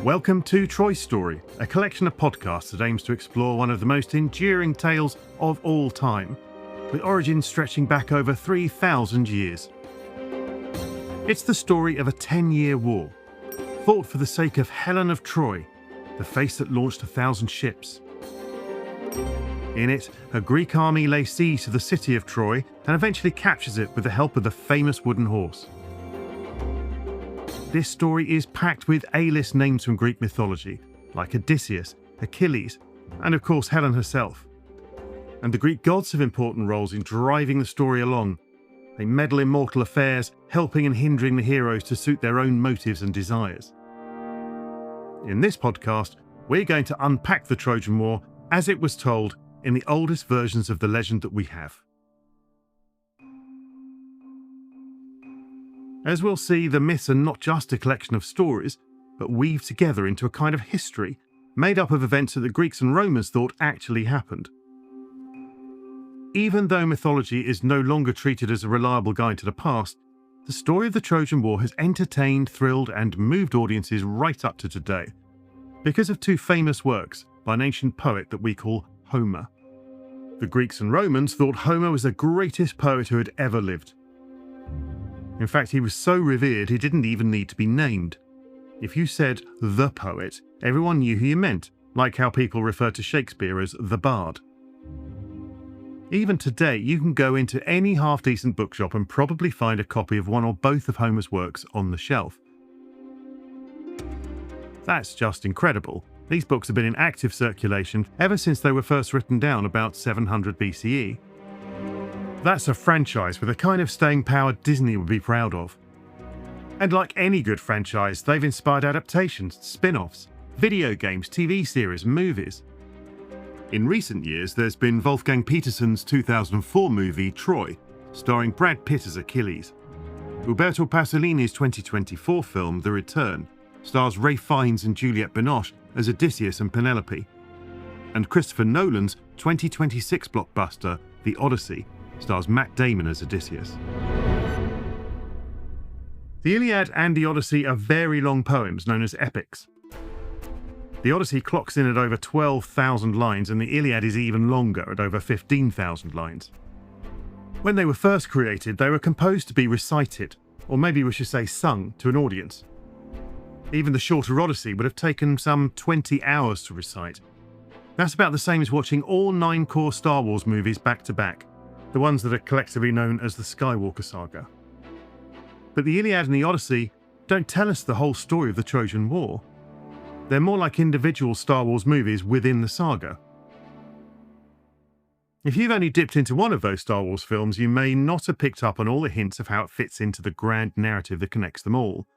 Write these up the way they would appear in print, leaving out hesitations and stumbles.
Welcome to Troy's Story, a collection of podcasts that aims to explore one of the most enduring tales of all time, with origins stretching back over 3,000 years. It's the story of a 10-year war, fought for the sake of Helen of Troy, the face that launched 1,000 ships. In it, a Greek army lays siege to the city of Troy and eventually captures it with the help of the famous wooden horse. This story is packed with A-list names from Greek mythology, like Odysseus, Achilles, and of course Helen herself. And the Greek gods have important roles in driving the story along. They meddle in mortal affairs, helping and hindering the heroes to suit their own motives and desires. In this podcast, we're going to unpack the Trojan War as it was told in the oldest versions of the legend that we have. As we'll see, the myths are not just a collection of stories, but weave together into a kind of history made up of events that the Greeks and Romans thought actually happened. Even though mythology is no longer treated as a reliable guide to the past, the story of the Trojan War has entertained, thrilled, and moved audiences right up to today, because of two famous works by an ancient poet that we call Homer. The Greeks and Romans thought Homer was the greatest poet who had ever lived. In fact, he was so revered he didn't even need to be named. If you said the poet, everyone knew who you meant, like how people refer to Shakespeare as the bard. Even today, you can go into any half-decent bookshop and probably find a copy of one or both of Homer's works on the shelf. That's just incredible. These books have been in active circulation ever since they were first written down about 700 BCE. That's a franchise with a kind of staying power Disney would be proud of. And like any good franchise, they've inspired adaptations, spin-offs, video games, TV series, and movies. In recent years, there's been Wolfgang Petersen's 2004 movie Troy, starring Brad Pitt as Achilles. Umberto Pasolini's 2024 film The Return stars Ralph Fiennes and Juliette Binoche as Odysseus and Penelope. And Christopher Nolan's 2026 blockbuster The Odyssey stars Matt Damon as Odysseus. The Iliad and the Odyssey are very long poems known as epics. The Odyssey clocks in at over 12,000 lines and the Iliad is even longer at over 15,000 lines. When they were first created, they were composed to be recited, or maybe we should say sung, to an audience. Even the shorter Odyssey would have taken some 20 hours to recite. That's about the same as watching all 9 core Star Wars movies back to back, the ones that are collectively known as the Skywalker saga. But the Iliad and the Odyssey don't tell us the whole story of the Trojan War. They're more like individual Star Wars movies within the saga. If you've only dipped into one of those Star Wars films, you may not have picked up on all the hints of how it fits into the grand narrative that connects them all.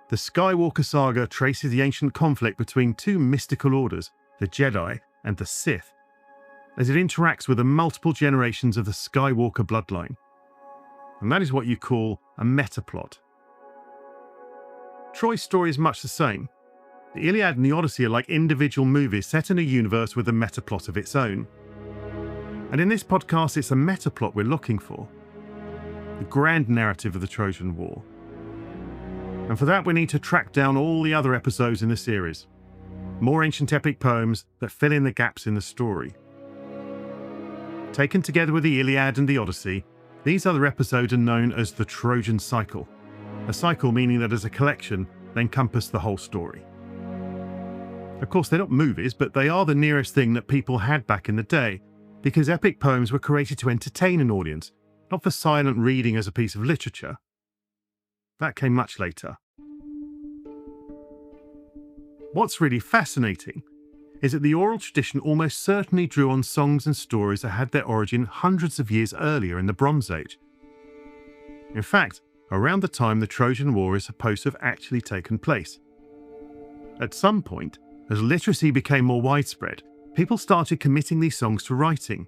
The Skywalker saga traces the ancient conflict between two mystical orders, the Jedi and the Sith, as it interacts with the multiple generations of the Skywalker bloodline. And that is what you call a metaplot. Troy's story is much the same. The Iliad and the Odyssey are like individual movies set in a universe with a metaplot of its own. And in this podcast, it's a metaplot we're looking for. The grand narrative of the Trojan War. And for that, we need to track down all the other episodes in the series. More ancient epic poems that fill in the gaps in the story. Taken together with the Iliad and the Odyssey, these other episodes are known as the Trojan cycle. A cycle meaning that as a collection, they encompass the whole story. Of course, they're not movies, but they are the nearest thing that people had back in the day, because epic poems were created to entertain an audience, not for silent reading as a piece of literature. That came much later. What's really fascinating is that the oral tradition almost certainly drew on songs and stories that had their origin hundreds of years earlier in the Bronze Age. In fact, around the time the Trojan War is supposed to have actually taken place. At some point, as literacy became more widespread, people started committing these songs to writing.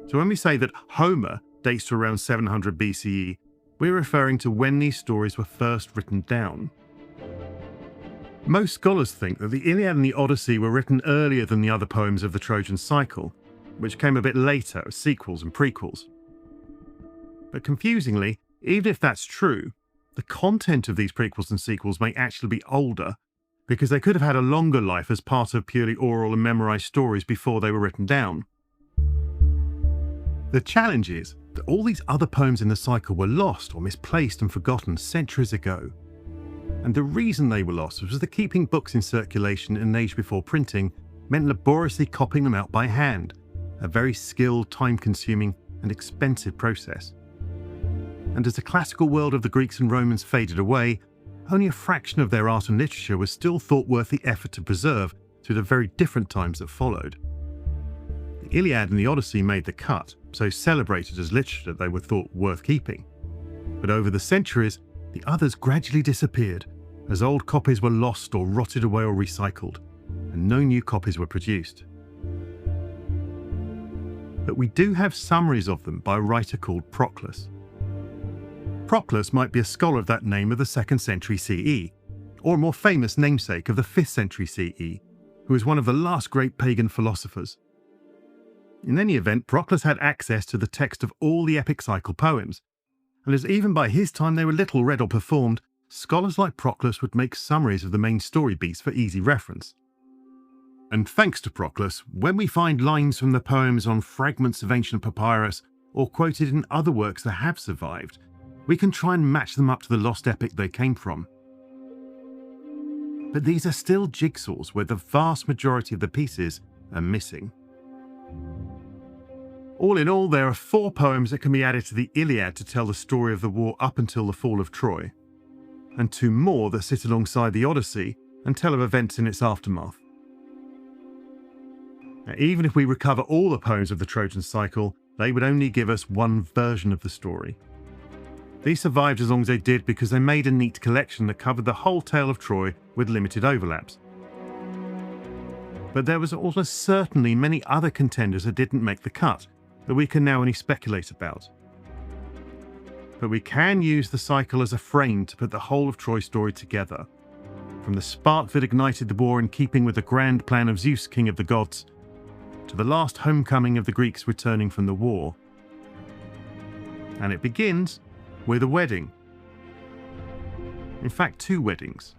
So when we say that Homer dates to around 700 BCE, we're referring to when these stories were first written down. Most scholars think that the Iliad and the Odyssey were written earlier than the other poems of the Trojan cycle, which came a bit later as sequels and prequels. But confusingly, even if that's true, the content of these prequels and sequels may actually be older because they could have had a longer life as part of purely oral and memorized stories before they were written down. The challenge is that all these other poems in the cycle were lost or misplaced and forgotten centuries ago. And the reason they were lost was that keeping books in circulation in an age before printing meant laboriously copying them out by hand, a very skilled, time-consuming and expensive process. And as the classical world of the Greeks and Romans faded away, only a fraction of their art and literature was still thought worth the effort to preserve through the very different times that followed. The Iliad and the Odyssey made the cut, so celebrated as literature that they were thought worth keeping. But over the centuries, the others gradually disappeared as old copies were lost or rotted away or recycled, and no new copies were produced. But we do have summaries of them by a writer called Proclus. Proclus might be a scholar of that name of the 2nd century CE, or a more famous namesake of the 5th century CE, who was one of the last great pagan philosophers. In any event, Proclus had access to the text of all the epic cycle poems, and as even by his time they were little read or performed, scholars like Proclus would make summaries of the main story beats for easy reference. And thanks to Proclus, when we find lines from the poems on fragments of ancient papyrus or quoted in other works that have survived, we can try and match them up to the lost epic they came from. But these are still jigsaws where the vast majority of the pieces are missing. All in all, there are 4 poems that can be added to the Iliad to tell the story of the war up until the fall of Troy, and 2 more that sit alongside the Odyssey and tell of events in its aftermath. Now, even if we recover all the poems of the Trojan cycle, they would only give us one version of the story. These survived as long as they did because they made a neat collection that covered the whole tale of Troy with limited overlaps. But there was also certainly many other contenders that didn't make the cut, that we can now only speculate about. But we can use the cycle as a frame to put the whole of Troy's story together, from the spark that ignited the war in keeping with the grand plan of Zeus, king of the gods, to the last homecoming of the Greeks returning from the war. And it begins with a wedding. In fact, 2 weddings.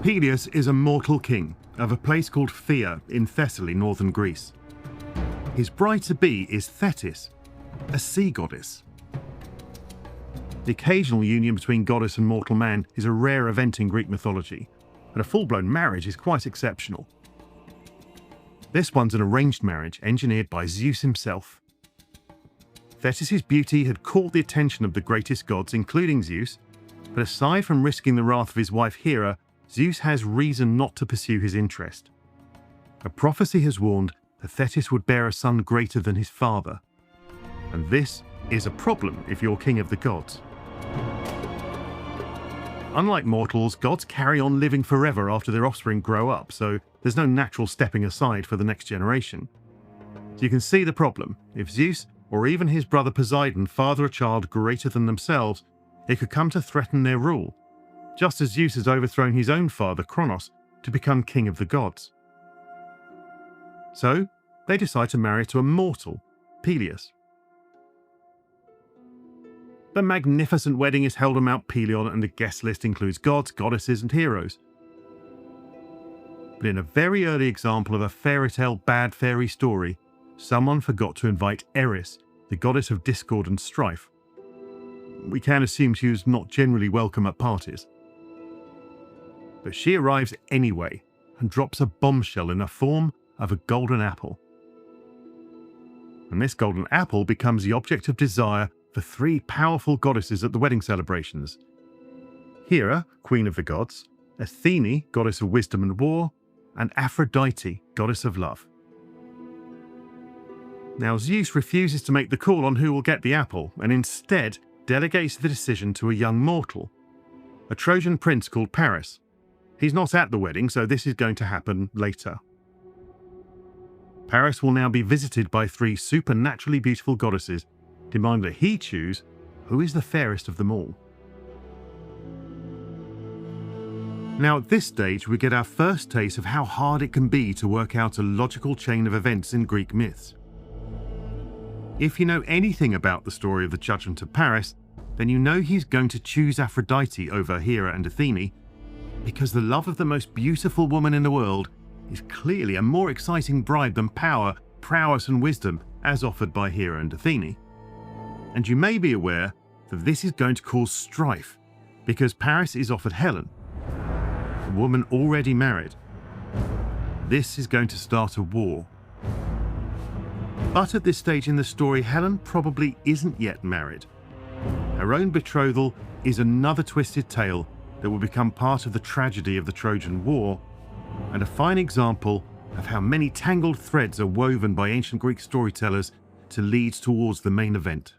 Peleus is a mortal king of a place called Phthia in Thessaly, northern Greece. His bride-to-be is Thetis, a sea goddess. The occasional union between goddess and mortal man is a rare event in Greek mythology, and a full-blown marriage is quite exceptional. This one's an arranged marriage engineered by Zeus himself. Thetis' beauty had caught the attention of the greatest gods, including Zeus, but aside from risking the wrath of his wife Hera, Zeus has reason not to pursue his interest. A prophecy has warned that Thetis would bear a son greater than his father, and this is a problem if you're king of the gods. Unlike mortals, gods carry on living forever after their offspring grow up, so there's no natural stepping aside for the next generation. So you can see the problem. If Zeus, or even his brother Poseidon, father a child greater than themselves, it could come to threaten their rule, just as Zeus has overthrown his own father, Kronos, to become king of the gods. So, they decide to marry to a mortal, Peleus. The magnificent wedding is held on Mount Pelion, and the guest list includes gods, goddesses, and heroes. But in a very early example of a fairy tale bad fairy story, someone forgot to invite Eris, the goddess of discord and strife. We can assume she was not generally welcome at parties. But she arrives anyway and drops a bombshell in the form of a golden apple. And this golden apple becomes the object of desire for 3 powerful goddesses at the wedding celebrations: Hera, queen of the gods, Athene, goddess of wisdom and war, and Aphrodite, goddess of love. Now Zeus refuses to make the call on who will get the apple, and instead delegates the decision to a young mortal, a Trojan prince called Paris. He's not at the wedding, so this is going to happen later. Paris will now be visited by 3 supernaturally beautiful goddesses, demanding that he choose who is the fairest of them all. Now at this stage we get our first taste of how hard it can be to work out a logical chain of events in Greek myths. If you know anything about the story of the Judgment of Paris, then you know he's going to choose Aphrodite over Hera and Athene, because the love of the most beautiful woman in the world is clearly a more exciting bribe than power, prowess and wisdom as offered by Hera and Athene. And you may be aware that this is going to cause strife, because Paris is offered Helen, a woman already married. This is going to start a war. But at this stage in the story, Helen probably isn't yet married. Her own betrothal is another twisted tale that will become part of the tragedy of the Trojan War, and a fine example of how many tangled threads are woven by ancient Greek storytellers to lead towards the main event.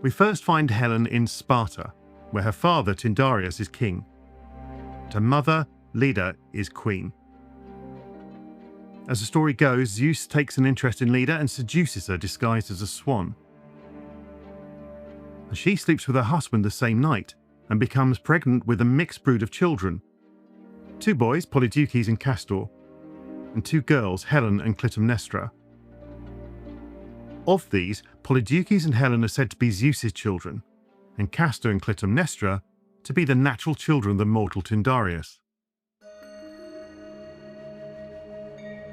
We first find Helen in Sparta, where her father Tyndareus is king, and her mother Leda is queen. As the story goes, Zeus takes an interest in Leda and seduces her disguised as a swan. And she sleeps with her husband the same night and becomes pregnant with a mixed brood of children. 2 boys, Polydeuces and Castor, and 2 girls, Helen and Clytemnestra. Of these, Polydeuces and Helen are said to be Zeus's children, and Castor and Clytemnestra to be the natural children of the mortal Tyndareus.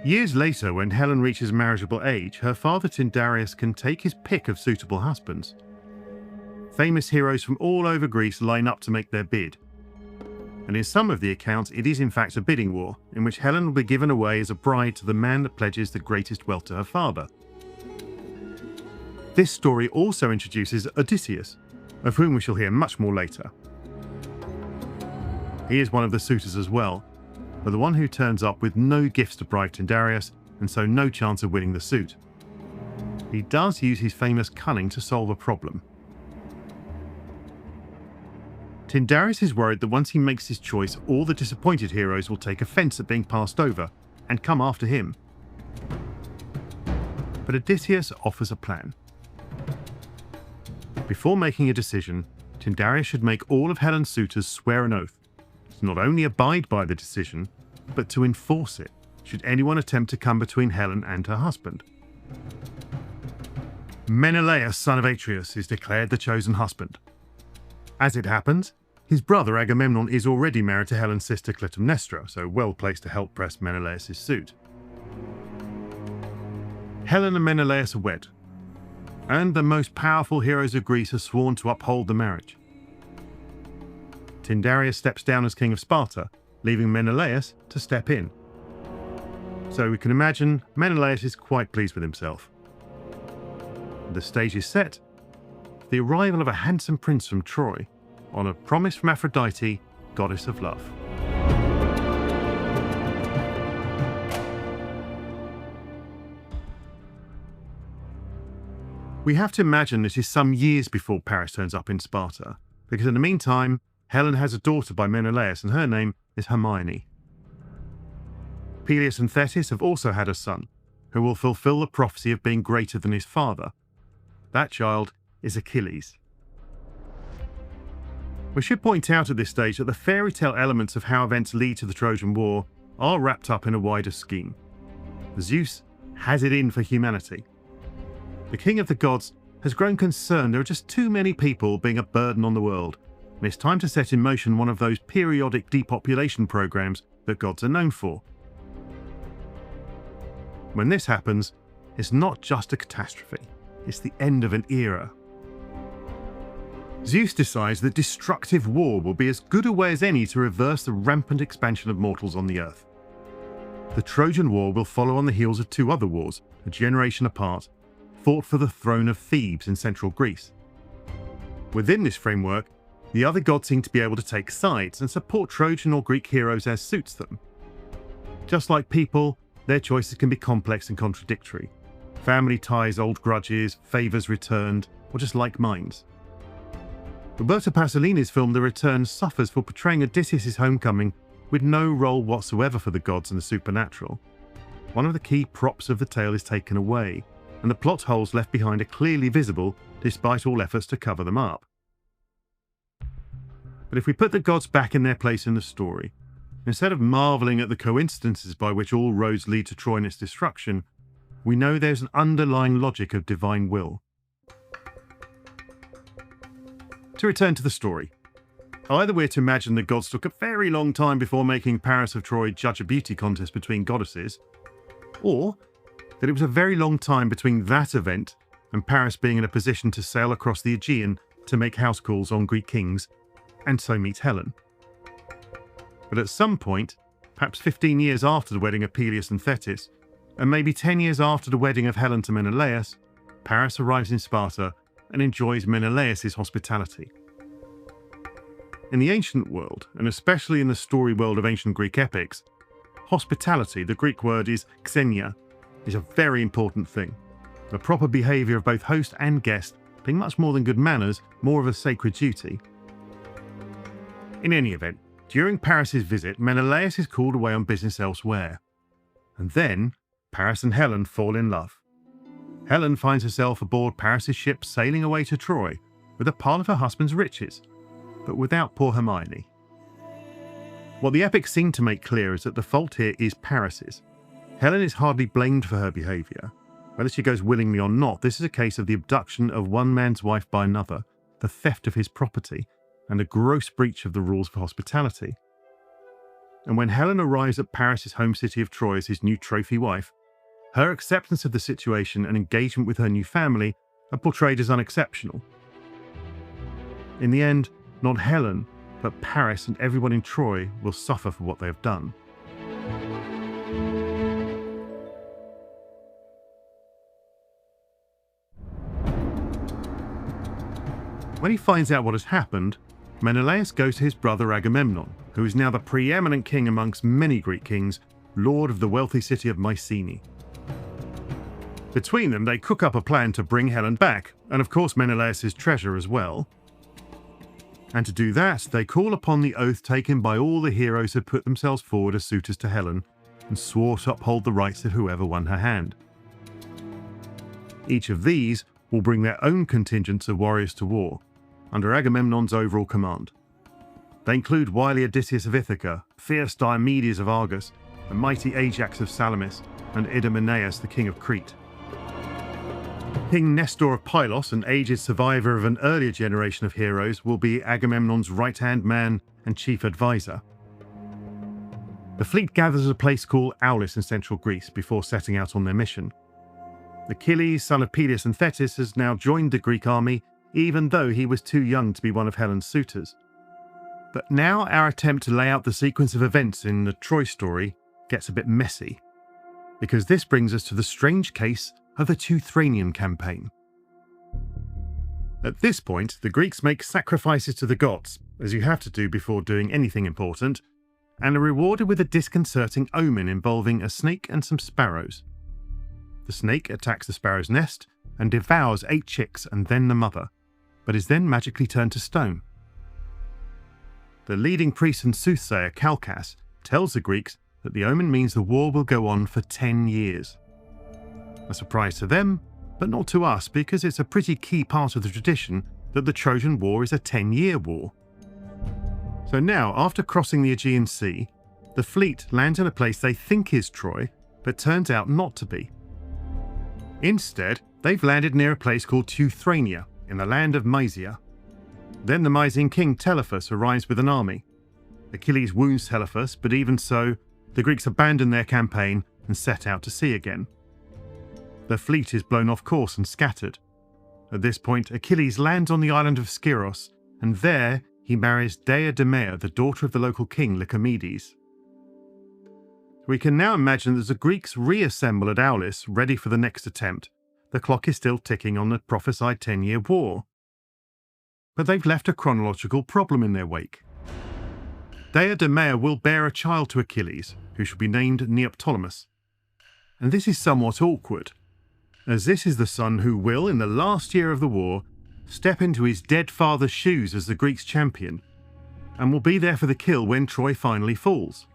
Years later, when Helen reaches marriageable age, her father Tyndareus can take his pick of suitable husbands. Famous heroes from all over Greece line up to make their bid. And in some of the accounts, it is in fact a bidding war, in which Helen will be given away as a bride to the man that pledges the greatest wealth to her father. This story also introduces Odysseus, of whom we shall hear much more later. He is one of the suitors as well, but the one who turns up with no gifts to bribe Tyndareus, and so no chance of winning the suit. He does use his famous cunning to solve a problem. Tyndareus is worried that once he makes his choice, all the disappointed heroes will take offence at being passed over and come after him. But Odysseus offers a plan. Before making a decision, Tyndareus should make all of Helen's suitors swear an oath to not only abide by the decision, but to enforce it, should anyone attempt to come between Helen and her husband. Menelaus, son of Atreus, is declared the chosen husband. As it happens, his brother Agamemnon is already married to Helen's sister Clytemnestra, so well placed to help press Menelaus' suit. Helen and Menelaus are wed, and the most powerful heroes of Greece are sworn to uphold the marriage. Tyndareus steps down as king of Sparta, leaving Menelaus to step in. So we can imagine Menelaus is quite pleased with himself. The stage is set for the arrival of a handsome prince from Troy, on a promise from Aphrodite, goddess of love. We have to imagine it is some years before Paris turns up in Sparta, because in the meantime, Helen has a daughter by Menelaus, and her name is Hermione. Peleus and Thetis have also had a son, who will fulfill the prophecy of being greater than his father. That child is Achilles. We should point out at this stage that the fairy tale elements of how events lead to the Trojan War are wrapped up in a wider scheme. Zeus has it in for humanity. The king of the gods has grown concerned there are just too many people being a burden on the world, and it's time to set in motion one of those periodic depopulation programs that gods are known for. When this happens, it's not just a catastrophe, it's the end of an era. Zeus decides that destructive war will be as good a way as any to reverse the rampant expansion of mortals on the earth. The Trojan War will follow on the heels of 2 other wars, a generation apart, fought for the throne of Thebes in central Greece. Within this framework, the other gods seem to be able to take sides and support Trojan or Greek heroes as suits them. Just like people, their choices can be complex and contradictory. Family ties, old grudges, favours returned, or just like minds. Roberto Pasolini's film The Return suffers for portraying Odysseus' homecoming with no role whatsoever for the gods and the supernatural. One of the key props of the tale is taken away, and the plot holes left behind are clearly visible despite all efforts to cover them up. But if we put the gods back in their place in the story, instead of marvelling at the coincidences by which all roads lead to Troy and its destruction, we know there's an underlying logic of divine will. To return to the story, either we're to imagine the gods took a very long time before making Paris of Troy judge a beauty contest between goddesses, or that it was a very long time between that event and Paris being in a position to sail across the Aegean to make house calls on Greek kings, and so meet Helen. But at some point, perhaps 15 years after the wedding of Peleus and Thetis, and maybe 10 years after the wedding of Helen to Menelaus, Paris arrives in Sparta and enjoys Menelaus' hospitality. In the ancient world, and especially in the story world of ancient Greek epics, hospitality, the Greek word is xenia, is a very important thing. The proper behaviour of both host and guest being much more than good manners, more of a sacred duty. In any event, during Paris' visit, Menelaus is called away on business elsewhere. And then, Paris and Helen fall in love. Helen finds herself aboard Paris' ship sailing away to Troy with a part of her husband's riches, but without poor Hermione. What the epics seem to make clear is that the fault here is Paris's. Helen is hardly blamed for her behaviour. Whether she goes willingly or not, this is a case of the abduction of one man's wife by another, the theft of his property, and a gross breach of the rules of hospitality. And when Helen arrives at Paris' home city of Troy as his new trophy wife, her acceptance of the situation and engagement with her new family are portrayed as unexceptional. In the end, not Helen, but Paris and everyone in Troy will suffer for what they have done. When he finds out what has happened, Menelaus goes to his brother Agamemnon, who is now the preeminent king amongst many Greek kings, lord of the wealthy city of Mycenae. Between them, they cook up a plan to bring Helen back, and of course Menelaus' treasure as well. And to do that, they call upon the oath taken by all the heroes who put themselves forward as suitors to Helen, and swore to uphold the rights of whoever won her hand. Each of these will bring their own contingents of warriors to war, under Agamemnon's overall command. They include wily Odysseus of Ithaca, fierce Diomedes of Argos, the mighty Ajax of Salamis, and Idomeneus, the king of Crete. King Nestor of Pylos, an aged survivor of an earlier generation of heroes, will be Agamemnon's right-hand man and chief advisor. The fleet gathers at a place called Aulis in central Greece before setting out on their mission. Achilles, son of Peleus and Thetis, has now joined the Greek army, even though he was too young to be one of Helen's suitors. But now our attempt to lay out the sequence of events in the Troy story gets a bit messy, because this brings us to the strange case of the Teuthranian campaign. At this point, the Greeks make sacrifices to the gods, as you have to do before doing anything important, and are rewarded with a disconcerting omen involving a snake and some sparrows. The snake attacks the sparrow's nest and devours 8 chicks and then the mother, but is then magically turned to stone. The leading priest and soothsayer, Calchas, tells the Greeks that the omen means the war will go on for 10 years. A surprise to them, but not to us, because it's a pretty key part of the tradition that the Trojan War is a 10-year war. So now, after crossing the Aegean Sea, the fleet lands in a place they think is Troy, but turns out not to be. Instead, they've landed near a place called Teuthrania, in the land of Mysia. Then the Mysian king Telephus arrives with an army. Achilles wounds Telephus, but even so, the Greeks abandon their campaign and set out to sea again. The fleet is blown off course and scattered. At this point, Achilles lands on the island of Skyros, and there he marries Dea Demea, the daughter of the local king Lycomedes. We can now imagine that as the Greeks reassemble at Aulis, ready for the next attempt, the clock is still ticking on the prophesied 10-year war. But they've left a chronological problem in their wake. Dea Demea will bear a child to Achilles, who shall be named Neoptolemus. And this is somewhat awkward, as this is the son who will, in the last year of the war, step into his dead father's shoes as the Greeks' champion, and will be there for the kill when Troy finally falls.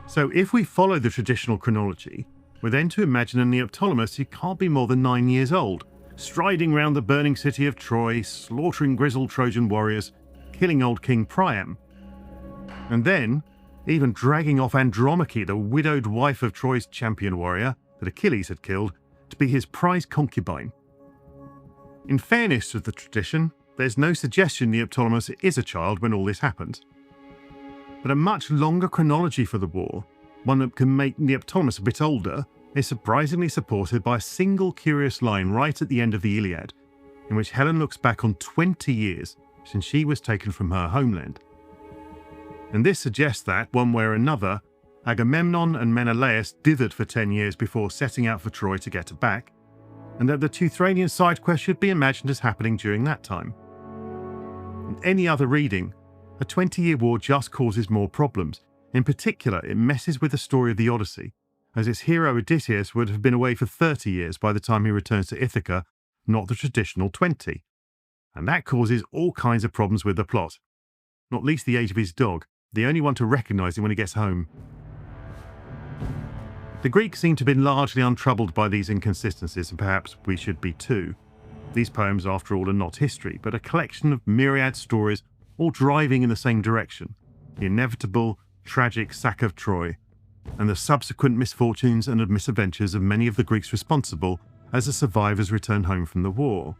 So if we follow the traditional chronology, we're then to imagine a Neoptolemus who can't be more than 9 years old, striding round the burning city of Troy, slaughtering grizzled Trojan warriors, killing old King Priam. And then, even dragging off Andromache, the widowed wife of Troy's champion warrior, that Achilles had killed, to be his prize concubine. In fairness to the tradition, there's no suggestion Neoptolemus is a child when all this happens. But a much longer chronology for the war, one that can make Neoptolemus a bit older, is surprisingly supported by a single curious line right at the end of the Iliad, in which Helen looks back on 20 years since she was taken from her homeland. And this suggests that, one way or another, Agamemnon and Menelaus dithered for 10 years before setting out for Troy to get her back, and that the Teuthranian side quest should be imagined as happening during that time. In any other reading, a 20-year war just causes more problems. In particular, it messes with the story of the Odyssey, as its hero Odysseus would have been away for 30 years by the time he returns to Ithaca, not the traditional 20. And that causes all kinds of problems with the plot, not least the age of his dog, the only one to recognise him when he gets home. The Greeks seem to have been largely untroubled by these inconsistencies, and perhaps we should be too. These poems, after all, are not history, but a collection of myriad stories all driving in the same direction: the inevitable, tragic sack of Troy, and the subsequent misfortunes and misadventures of many of the Greeks responsible as the survivors return home from the war.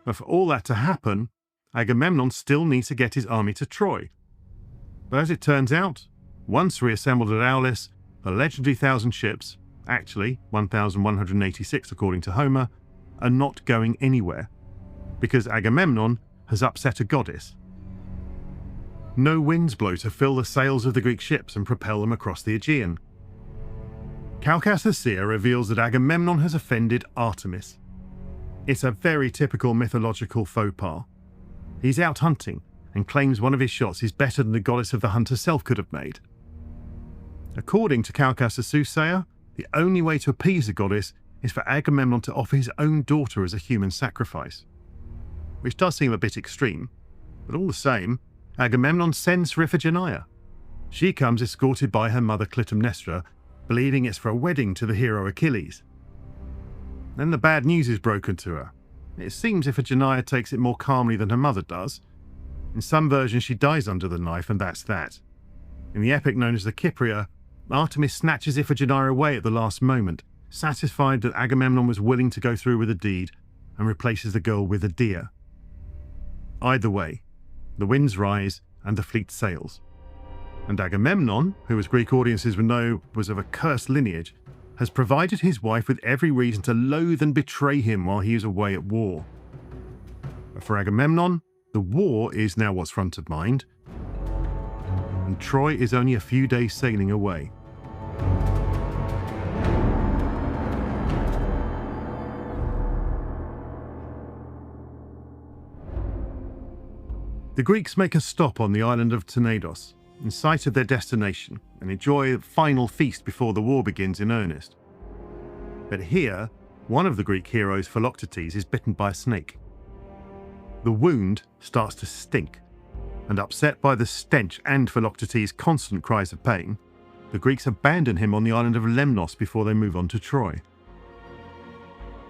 But for all that to happen, Agamemnon still needs to get his army to Troy. But as it turns out, once reassembled at Aulis, the legendary 1,000 ships, actually 1,186 according to Homer, are not going anywhere, because Agamemnon has upset a goddess. No winds blow to fill the sails of the Greek ships and propel them across the Aegean. Calchas the seer reveals that Agamemnon has offended Artemis. It's a very typical mythological faux pas. He's out hunting and claims one of his shots is better than the goddess of the hunt herself could have made. According to Calchas the soothsayer, the only way to appease the goddess is for Agamemnon to offer his own daughter as a human sacrifice. Which does seem a bit extreme, but all the same, Agamemnon sends for Iphigenia. She comes escorted by her mother Clytemnestra, believing it's for a wedding to the hero Achilles. Then the bad news is broken to her. It seems Iphigenia takes it more calmly than her mother does. In some versions she dies under the knife, and that's that. In the epic known as the Cypria, Artemis snatches Iphigenia away at the last moment, satisfied that Agamemnon was willing to go through with the deed, and replaces the girl with a deer. Either way, the winds rise and the fleet sails. And Agamemnon, who as Greek audiences would know was of a cursed lineage, has provided his wife with every reason to loathe and betray him while he is away at war. But for Agamemnon, the war is now what's front of mind, and Troy is only a few days sailing away. The Greeks make a stop on the island of Tenedos, in sight of their destination, and enjoy a final feast before the war begins in earnest. But here, one of the Greek heroes, Philoctetes, is bitten by a snake. The wound starts to stink, and upset by the stench and Philoctetes' constant cries of pain, the Greeks abandon him on the island of Lemnos before they move on to Troy.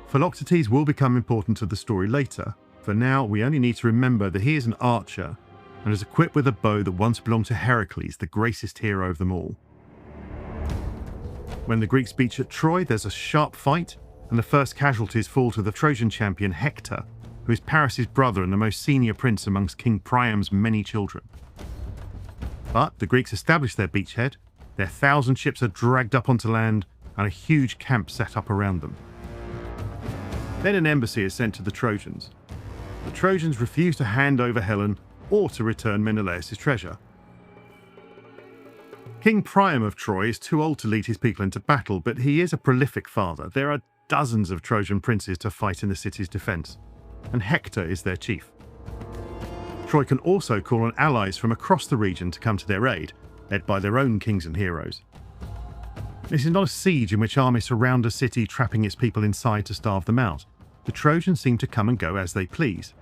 Philoctetes will become important to the story later. For now, we only need to remember that he is an archer and is equipped with a bow that once belonged to Heracles, the greatest hero of them all. When the Greeks beach at Troy, there's a sharp fight, and the first casualties fall to the Trojan champion Hector, who is Paris' brother and the most senior prince amongst King Priam's many children. But the Greeks establish their beachhead, their 1,000 ships are dragged up onto land, and a huge camp set up around them. Then an embassy is sent to the Trojans. The Trojans refuse to hand over Helen or to return Menelaus' treasure. King Priam of Troy is too old to lead his people into battle, but he is a prolific father. There are dozens of Trojan princes to fight in the city's defense, and Hector is their chief. Troy can also call on allies from across the region to come to their aid, led by their own kings and heroes. This is not a siege in which armies surround a city, trapping its people inside to starve them out. The Trojans seem to come and go as they please.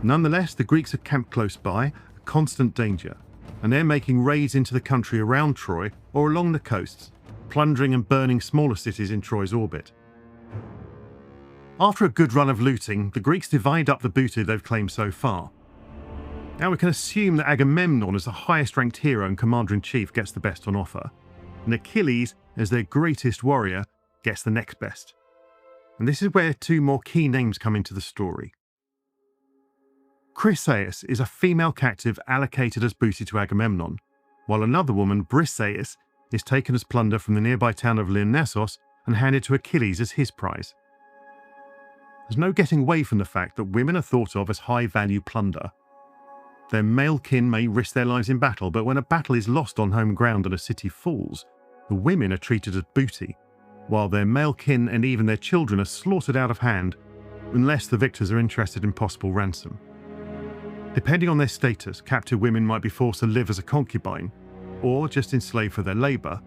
Nonetheless, the Greeks are camped close by, a constant danger, and they're making raids into the country around Troy or along the coasts, plundering and burning smaller cities in Troy's orbit. After a good run of looting, the Greeks divide up the booty they've claimed so far. Now we can assume that Agamemnon, as the highest ranked hero and commander-in-chief, gets the best on offer. and Achilles, as their greatest warrior, gets the next best. And this is where two more key names come into the story. Chryseis is a female captive allocated as booty to Agamemnon, while another woman, Briseis, is taken as plunder from the nearby town of Lyrnessos and handed to Achilles as his prize. There's no getting away from the fact that women are thought of as high-value plunder. Their male kin may risk their lives in battle, but when a battle is lost on home ground and a city falls, the women are treated as booty, while their male kin and even their children are slaughtered out of hand unless the victors are interested in possible ransom. Depending on their status, captive women might be forced to live as a concubine, or just enslaved for their labour.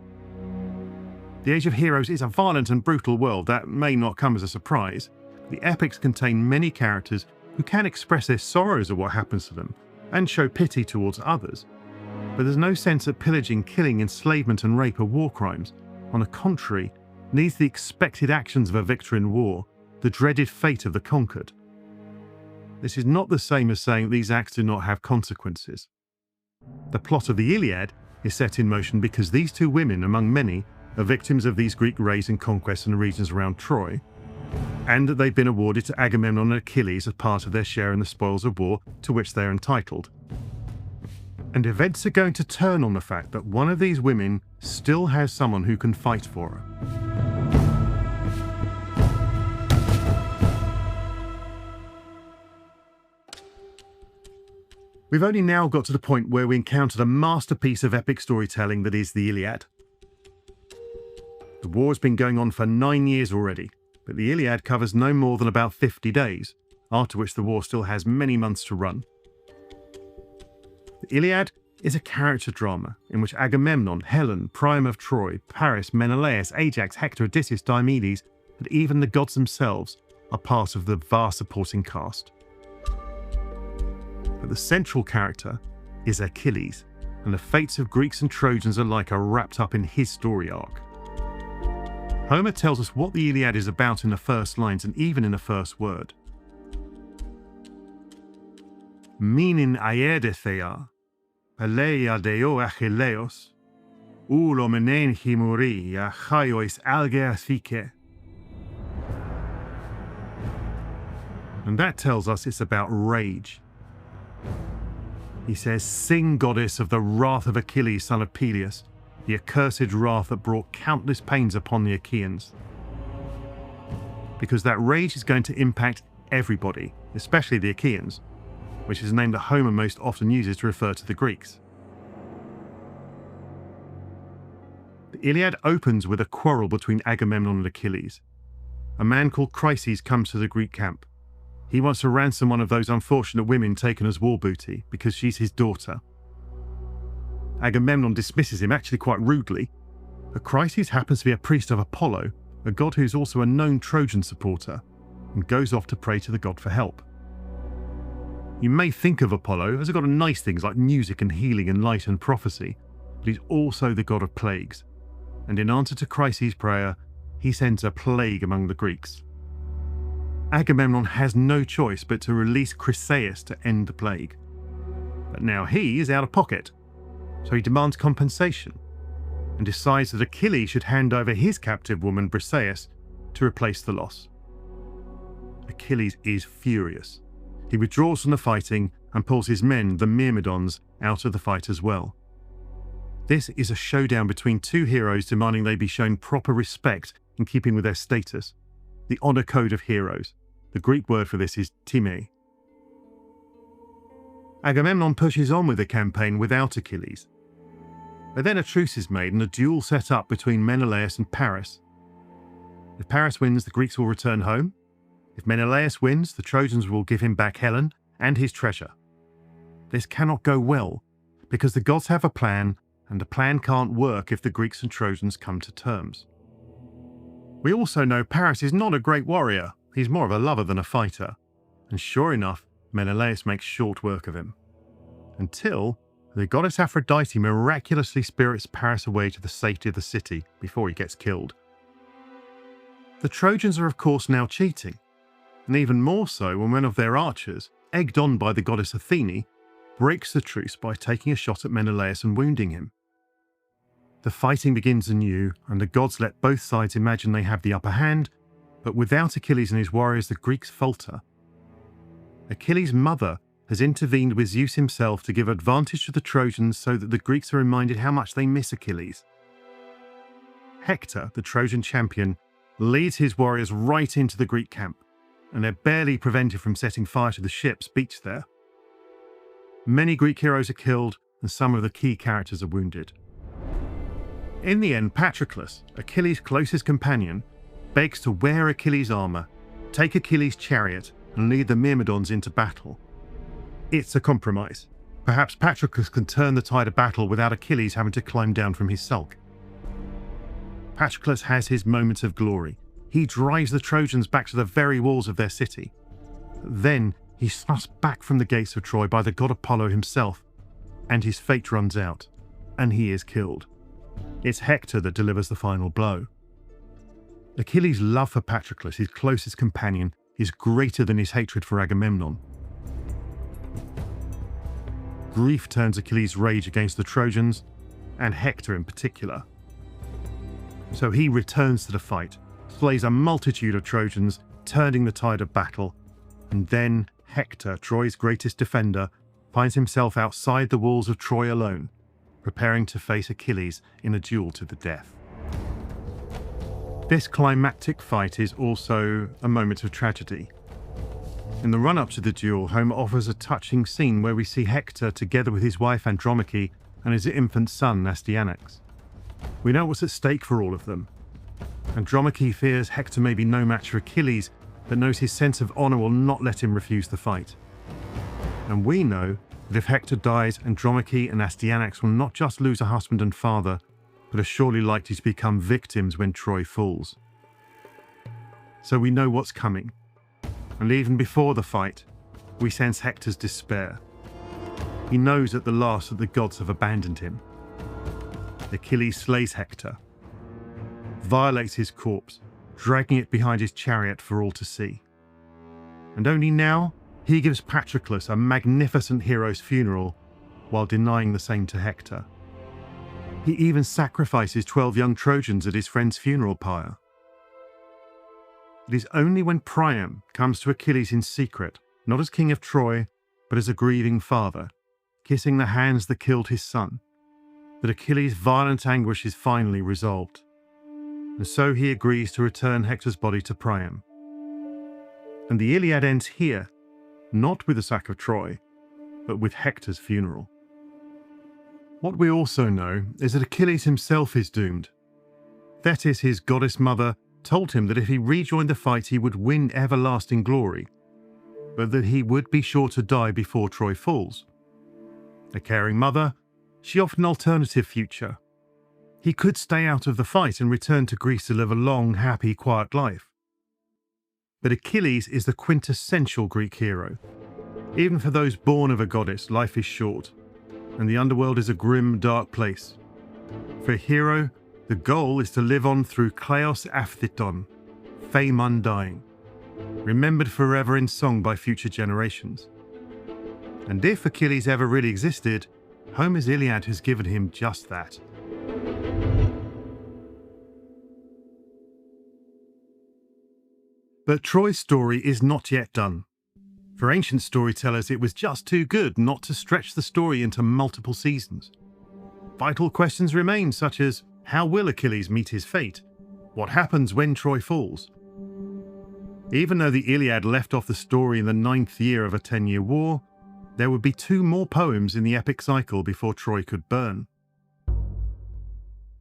The Age of Heroes is a violent and brutal world that may not come as a surprise. The epics contain many characters who can express their sorrows at what happens to them and show pity towards others. But there's no sense that pillaging, killing, enslavement and rape are war crimes. On the contrary, these are the expected actions of a victor in war, the dreaded fate of the conquered. This is not the same as saying that these acts do not have consequences. The plot of the Iliad is set in motion because these two women, among many, are victims of these Greek raids and conquests in the regions around Troy, and that they've been awarded to Agamemnon and Achilles as part of their share in the spoils of war to which they are entitled. And events are going to turn on the fact that one of these women still has someone who can fight for her. We've only now got to the point where we encountered a masterpiece of epic storytelling that is the Iliad. The war has been going on for 9 years already, but the Iliad covers no more than about 50 days, after which the war still has many months to run. The Iliad is a character drama in which Agamemnon, Helen, Priam of Troy, Paris, Menelaus, Ajax, Hector, Odysseus, Diomedes, and even the gods themselves are part of the vast supporting cast. But the central character is Achilles, and the fates of Greeks and Trojans alike are wrapped up in his story arc. Homer tells us what the Iliad is about in the first lines and even in the first word. Minin aedetheia, peleia deo Achilleos, ulo menen himuri achaios algeathike. And that tells us it's about rage. He says, "Sing, goddess of the wrath of Achilles, son of Peleus, the accursed wrath that brought countless pains upon the Achaeans." Because that rage is going to impact everybody, especially the Achaeans, which is a name that Homer most often uses to refer to the Greeks. The Iliad opens with a quarrel between Agamemnon and Achilles. A man called Chryseis comes to the Greek camp. He wants to ransom one of those unfortunate women taken as war booty because she's his daughter. Agamemnon dismisses him, actually quite rudely, but Chryseis happens to be a priest of Apollo, a god who's also a known Trojan supporter, and goes off to pray to the god for help. You may think of Apollo as a god of nice things like music and healing and light and prophecy, but he's also the god of plagues, and in answer to Chryseis' prayer, he sends a plague among the Greeks. Agamemnon has no choice but to release Chryseis to end the plague. But now he is out of pocket, so he demands compensation and decides that Achilles should hand over his captive woman Briseis to replace the loss. Achilles is furious. He withdraws from the fighting and pulls his men, the Myrmidons, out of the fight as well. This is a showdown between two heroes demanding they be shown proper respect in keeping with their status. The honor code of heroes. The Greek word for this is time. Agamemnon pushes on with the campaign without Achilles. But then a truce is made and a duel set up between Menelaus and Paris. If Paris wins, the Greeks will return home. If Menelaus wins, the Trojans will give him back Helen and his treasure. This cannot go well, because the gods have a plan, and the plan can't work if the Greeks and Trojans come to terms. We also know Paris is not a great warrior. He's more of a lover than a fighter. And sure enough, Menelaus makes short work of him. Until the goddess Aphrodite miraculously spirits Paris away to the safety of the city before he gets killed. The Trojans are of course now cheating, and even more so when one of their archers, egged on by the goddess Athene, breaks the truce by taking a shot at Menelaus and wounding him. The fighting begins anew, and the gods let both sides imagine they have the upper hand, but without Achilles and his warriors, the Greeks falter. Achilles' mother has intervened with Zeus himself to give advantage to the Trojans so that the Greeks are reminded how much they miss Achilles. Hector, the Trojan champion, leads his warriors right into the Greek camp, and they're barely prevented from setting fire to the ships beached there. Many Greek heroes are killed, and some of the key characters are wounded. In the end, Patroclus, Achilles' closest companion, begs to wear Achilles' armor, take Achilles' chariot, and lead the Myrmidons into battle. It's a compromise. Perhaps Patroclus can turn the tide of battle without Achilles having to climb down from his sulk. Patroclus has his moments of glory. He drives the Trojans back to the very walls of their city. Then he's thrust back from the gates of Troy by the god Apollo himself, and his fate runs out, and he is killed. It's Hector that delivers the final blow. Achilles' love for Patroclus, his closest companion, is greater than his hatred for Agamemnon. Grief turns Achilles' rage against the Trojans, and Hector in particular. So he returns to the fight, slays a multitude of Trojans, turning the tide of battle, and then Hector, Troy's greatest defender, finds himself outside the walls of Troy alone, preparing to face Achilles in a duel to the death. This climactic fight is also a moment of tragedy. In the run-up to the duel, Homer offers a touching scene where we see Hector together with his wife Andromache and his infant son Astyanax. We know what's at stake for all of them. Andromache fears Hector may be no match for Achilles, but knows his sense of honor will not let him refuse the fight. And we know that if Hector dies, Andromache and Astyanax will not just lose a husband and father, but are surely likely to become victims when Troy falls. So we know what's coming. And even before the fight, we sense Hector's despair. He knows at the last that the gods have abandoned him. Achilles slays Hector, violates his corpse, dragging it behind his chariot for all to see. And only now, he gives Patroclus a magnificent hero's funeral while denying the same to Hector. He even sacrifices 12 young Trojans at his friend's funeral pyre. It is only when Priam comes to Achilles in secret, not as king of Troy, but as a grieving father, kissing the hands that killed his son, that Achilles' violent anguish is finally resolved. And so he agrees to return Hector's body to Priam. And the Iliad ends here, not with the sack of Troy, but with Hector's funeral. What we also know is that Achilles himself is doomed. Thetis, his goddess mother, told him that if he rejoined the fight he would win everlasting glory, but that he would be sure to die before Troy falls. A caring mother, she offered an alternative future. He could stay out of the fight and return to Greece to live a long, happy, quiet life. But Achilles is the quintessential Greek hero. Even for those born of a goddess, life is short, and the underworld is a grim, dark place. For a hero, the goal is to live on through Kleos Aphthiton, fame undying, remembered forever in song by future generations. And if Achilles ever really existed, Homer's Iliad has given him just that. But Troy's story is not yet done. For ancient storytellers, it was just too good not to stretch the story into multiple seasons. Vital questions remain, such as, how will Achilles meet his fate? What happens when Troy falls? Even though the Iliad left off the story in the 9th year of a 10-year war, there would be 2 more poems in the epic cycle before Troy could burn.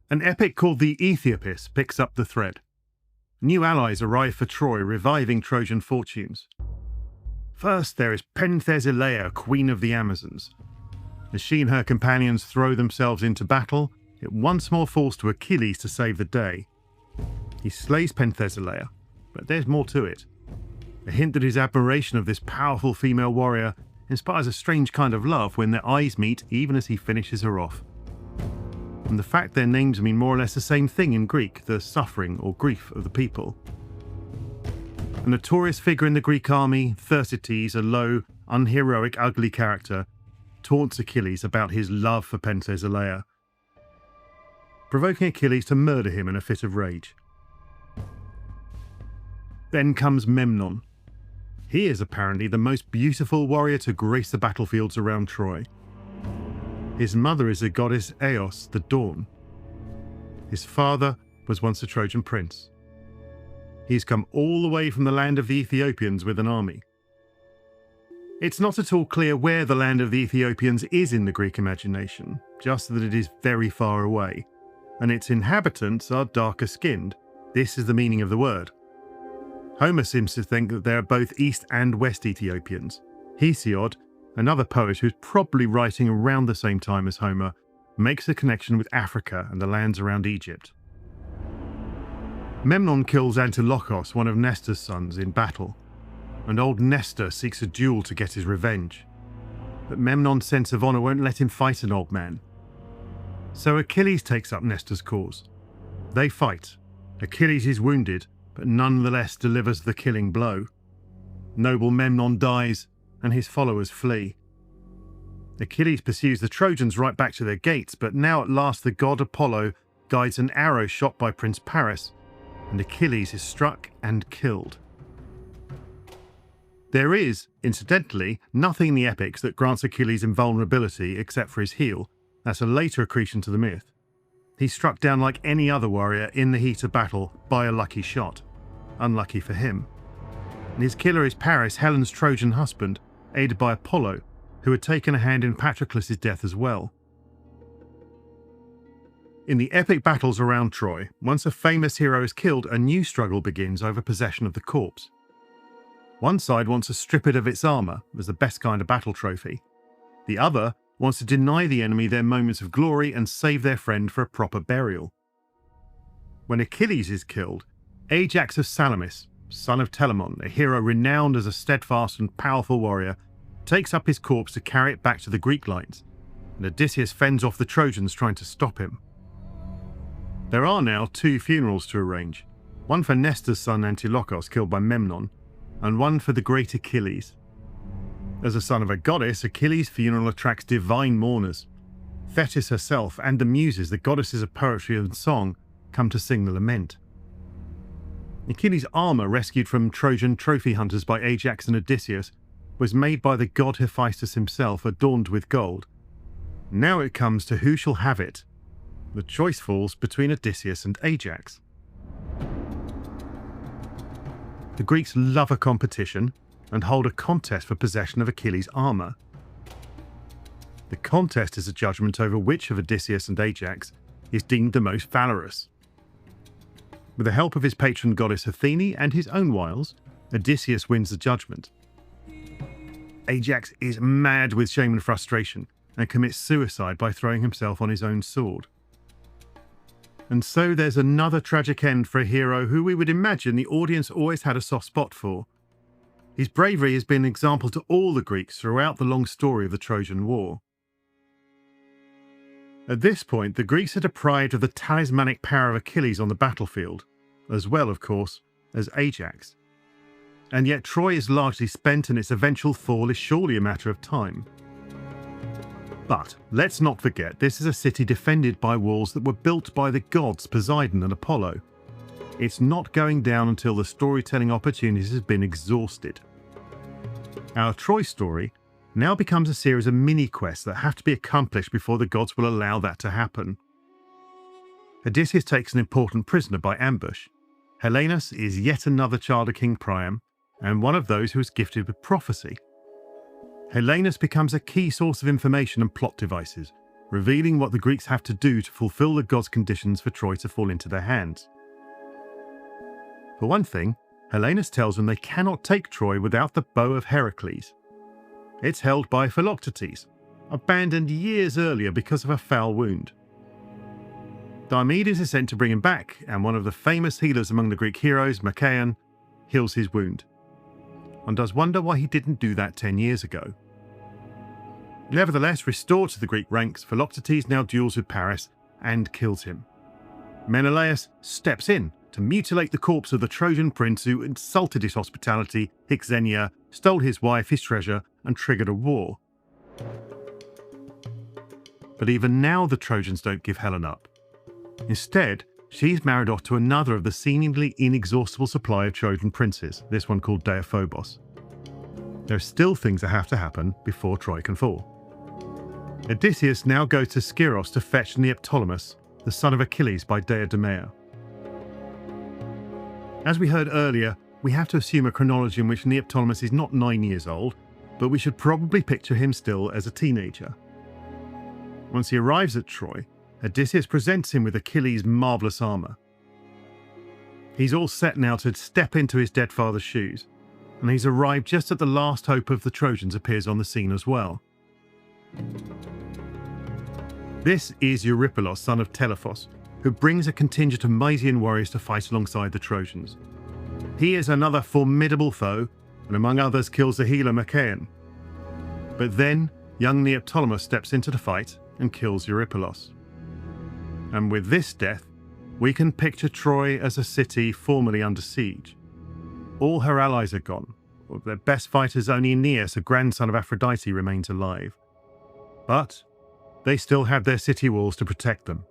An epic called the Aethiopis picks up the thread. New allies arrive for Troy, reviving Trojan fortunes. First, there is Penthesilea, queen of the Amazons. As she and her companions throw themselves into battle, it once more falls to Achilles to save the day. He slays Penthesilea, but there's more to it. A hint that his admiration of this powerful female warrior inspires a strange kind of love when their eyes meet even as he finishes her off. And the fact their names mean more or less the same thing in Greek, the suffering or grief of the people. A notorious figure in the Greek army, Thersites, a low, unheroic, ugly character, taunts Achilles about his love for Penthesilea. provoking Achilles to murder him in a fit of rage. Then comes Memnon. He is apparently the most beautiful warrior to grace the battlefields around Troy. His mother is the goddess Eos, the dawn. His father was once a Trojan prince. He's come all the way from the land of the Ethiopians with an army. It's not at all clear where the land of the Ethiopians is in the Greek imagination, just that it is very far away, and its inhabitants are darker skinned. This is the meaning of the word. Homer seems to think that there are both East and West Ethiopians. Hesiod, another poet who's probably writing around the same time as Homer, makes a connection with Africa and the lands around Egypt. Memnon kills Antilochos, one of Nestor's sons, in battle, and old Nestor seeks a duel to get his revenge. But Memnon's sense of honour won't let him fight an old man. So Achilles takes up Nestor's cause. They fight. Achilles is wounded, but nonetheless delivers the killing blow. Noble Memnon dies, and his followers flee. Achilles pursues the Trojans right back to their gates, but now at last the god Apollo guides an arrow shot by Prince Paris, and Achilles is struck and killed. There is, incidentally, nothing in the epics that grants Achilles invulnerability except for his heel. That's a later accretion to the myth. He's struck down like any other warrior in the heat of battle by a lucky shot. Unlucky for him. And his killer is Paris, Helen's Trojan husband, aided by Apollo, who had taken a hand in Patroclus' death as well. In the epic battles around Troy, once a famous hero is killed, a new struggle begins over possession of the corpse. One side wants to strip it of its armour as the best kind of battle trophy. The other wants to deny the enemy their moments of glory and save their friend for a proper burial. When Achilles is killed, Ajax of Salamis, son of Telamon, a hero renowned as a steadfast and powerful warrior, takes up his corpse to carry it back to the Greek lines, and Odysseus fends off the Trojans trying to stop him. There are now 2 funerals to arrange, one for Nestor's son Antilochos killed by Memnon, and one for the great Achilles. As a son of a goddess, Achilles' funeral attracts divine mourners. Thetis herself and the Muses, the goddesses of poetry and song, come to sing the lament. Achilles' armour, rescued from Trojan trophy hunters by Ajax and Odysseus, was made by the god Hephaestus himself, adorned with gold. Now it comes to who shall have it. The choice falls between Odysseus and Ajax. The Greeks love a competition and hold a contest for possession of Achilles' armour. The contest is a judgment over which of Odysseus and Ajax is deemed the most valorous. With the help of his patron goddess Athene and his own wiles, Odysseus wins the judgment. Ajax is mad with shame and frustration and commits suicide by throwing himself on his own sword. And so there's another tragic end for a hero who we would imagine the audience always had a soft spot for. His bravery has been an example to all the Greeks throughout the long story of the Trojan War. At this point, the Greeks are deprived of the talismanic power of Achilles on the battlefield, as well, of course, as Ajax. And yet Troy is largely spent and its eventual fall is surely a matter of time. But let's not forget, this is a city defended by walls that were built by the gods Poseidon and Apollo. It's not going down until the storytelling opportunities have been exhausted. Our Troy story now becomes a series of mini-quests that have to be accomplished before the gods will allow that to happen. Odysseus takes an important prisoner by ambush. Helenus is yet another child of King Priam, and one of those who is gifted with prophecy. Helenus becomes a key source of information and plot devices, revealing what the Greeks have to do to fulfill the gods' conditions for Troy to fall into their hands. For one thing, Helenus tells them they cannot take Troy without the bow of Heracles. It's held by Philoctetes, abandoned years earlier because of a foul wound. Diomedes is sent to bring him back, and one of the famous healers among the Greek heroes, Machaon, heals his wound. One does wonder why he didn't do that 10 years ago. Nevertheless, restored to the Greek ranks, Philoctetes now duels with Paris and kills him. Menelaus steps in to mutilate the corpse of the Trojan prince who insulted his hospitality, Hyxenia, stole his wife, his treasure, and triggered a war. But even now the Trojans don't give Helen up. Instead, she's married off to another of the seemingly inexhaustible supply of Trojan princes, this one called Deiphobos. There are still things that have to happen before Troy can fall. Odysseus now goes to Skyros to fetch Neoptolemus, the son of Achilles by Deiodamea. As we heard earlier, we have to assume a chronology in which Neoptolemus is not 9 years old, but we should probably picture him still as a teenager. Once he arrives at Troy, Odysseus presents him with Achilles' marvellous armour. He's all set now to step into his dead father's shoes, and he's arrived just as the last hope of the Trojans appears on the scene as well. This is Eurypylos, son of Telephos, who brings a contingent of Mysian warriors to fight alongside the Trojans. He is another formidable foe, and among others kills the healer Machaon. But then, young Neoptolemus steps into the fight and kills Eurypylos. And with this death, we can picture Troy as a city formerly under siege. All her allies are gone. Of their best fighters, only Aeneas, a grandson of Aphrodite, remains alive. But they still have their city walls to protect them.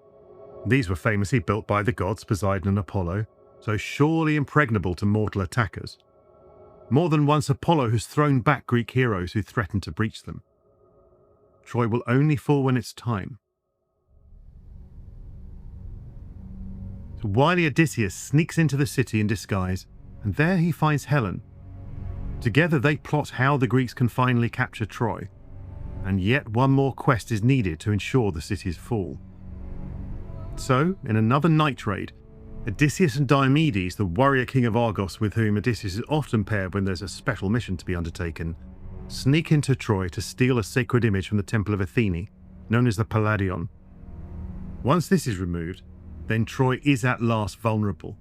These were famously built by the gods Poseidon and Apollo, so surely impregnable to mortal attackers. More than once Apollo has thrown back Greek heroes who threatened to breach them. Troy will only fall when it's time. So wily Odysseus sneaks into the city in disguise, and there he finds Helen. Together they plot how the Greeks can finally capture Troy. And yet one more quest is needed to ensure the city's fall. So, in another night raid, Odysseus and Diomedes, the warrior king of Argos with whom Odysseus is often paired when there's a special mission to be undertaken, sneak into Troy to steal a sacred image from the Temple of Athene, known as the Palladion. Once this is removed, then Troy is at last vulnerable.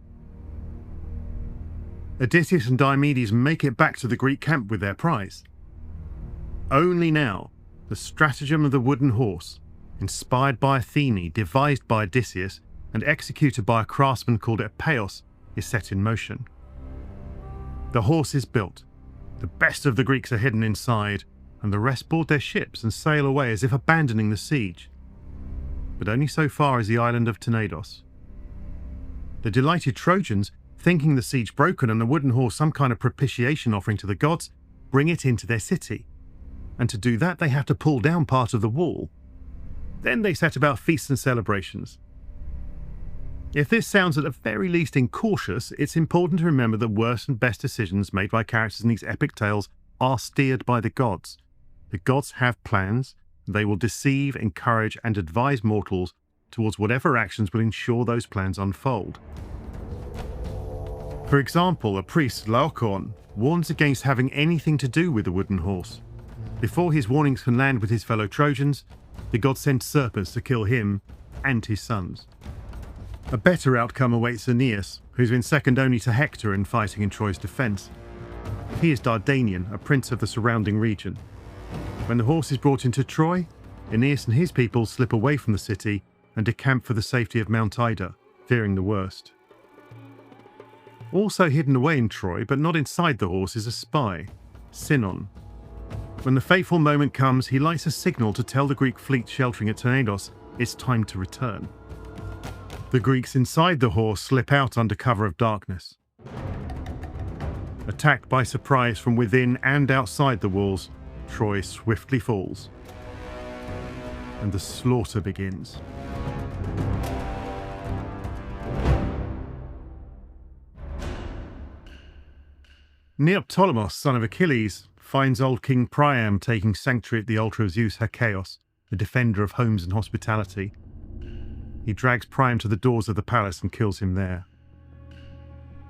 Odysseus and Diomedes make it back to the Greek camp with their prize. Only now, the stratagem of the wooden horse, inspired by Athene, devised by Odysseus, and executed by a craftsman called Epeios, is set in motion. The horse is built, the best of the Greeks are hidden inside, and the rest board their ships and sail away as if abandoning the siege. But only so far as the island of Tenedos. The delighted Trojans, thinking the siege broken and the wooden horse some kind of propitiation offering to the gods, bring it into their city. And to do that they have to pull down part of the wall. Then they set about feasts and celebrations. If this sounds at the very least incautious, it's important to remember that worst and best decisions made by characters in these epic tales are steered by the gods. The gods have plans, and they will deceive, encourage, and advise mortals towards whatever actions will ensure those plans unfold. For example, a priest, Laocoon, warns against having anything to do with the wooden horse. Before his warnings can land with his fellow Trojans, the gods send serpents to kill him and his sons. A better outcome awaits Aeneas, who's been second only to Hector in fighting in Troy's defence. He is Dardanian, a prince of the surrounding region. When the horse is brought into Troy, Aeneas and his people slip away from the city and decamp for the safety of Mount Ida, fearing the worst. Also hidden away in Troy, but not inside the horse, is a spy, Sinon. When the fateful moment comes, he lights a signal to tell the Greek fleet sheltering at Tenedos it's time to return. The Greeks inside the horse slip out under cover of darkness. Attacked by surprise from within and outside the walls, Troy swiftly falls. And the slaughter begins. Neoptolemus, son of Achilles, finds old King Priam taking sanctuary at the altar of Zeus Herchaos, the defender of homes and hospitality. He drags Priam to the doors of the palace and kills him there.